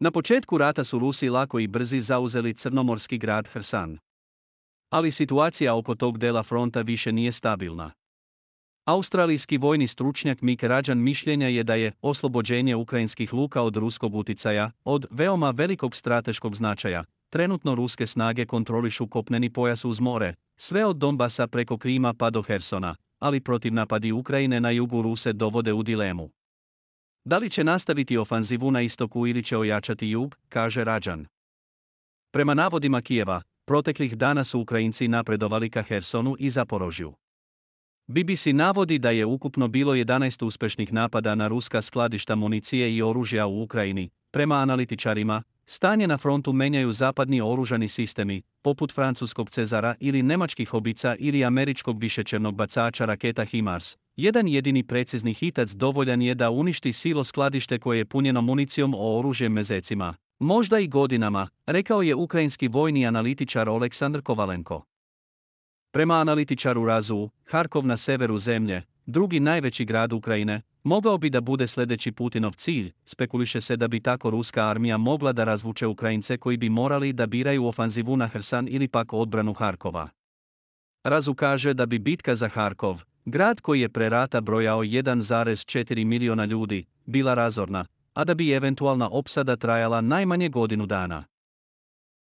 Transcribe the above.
Na početku rata su Rusi lako i brzi zauzeli crnomorski grad Hrsan. Ali situacija oko tog dela fronta više nije stabilna. Australijski vojni stručnjak Mick Rajan mišljenja je da je oslobođenje ukrajinskih luka od ruskog uticaja od veoma velikog strateškog značaja. Trenutno ruske snage kontrolišu kopneni pojas uz more, sve od Donbasa preko Krima pa do Hersona, ali protivnapadi Ukrajine na jugu Ruse dovode u dilemu. Da li će nastaviti ofanzivu na istoku ili će ojačati jug, kaže Rajan. Prema navodima Kijeva, proteklih dana su Ukrajinci napredovali ka Hersonu i Zaporožju. BBC navodi da je ukupno bilo 11 uspešnih napada na ruska skladišta municije i oružja u Ukrajini. Prema analitičarima, stanje na frontu menjaju zapadni oružani sistemi, poput francuskog Cezara ili nemačkih Hobica ili američkog višečernog bacača raketa HIMARS. Jedan jedini precizni hitac dovoljan je da uništi silo skladište koje je punjeno municijom o oružjem mesecima, možda i godinama, rekao je ukrajinski vojni analitičar Oleksandr Kovalenko. Prema analitičaru Razu, Harkov na severu zemlje, drugi najveći grad Ukrajine, mogao bi da bude sljedeći Putinov cilj. Spekuliše se da bi tako ruska armija mogla da razvuče Ukrajince koji bi morali da biraju ofanzivu na Hrsan ili pak odbranu Harkova. Razu kaže da bi bitka za Harkov, grad koji je pre rata brojao 1,4 miliona ljudi, bila razorna, a da bi eventualna opsada trajala najmanje godinu dana.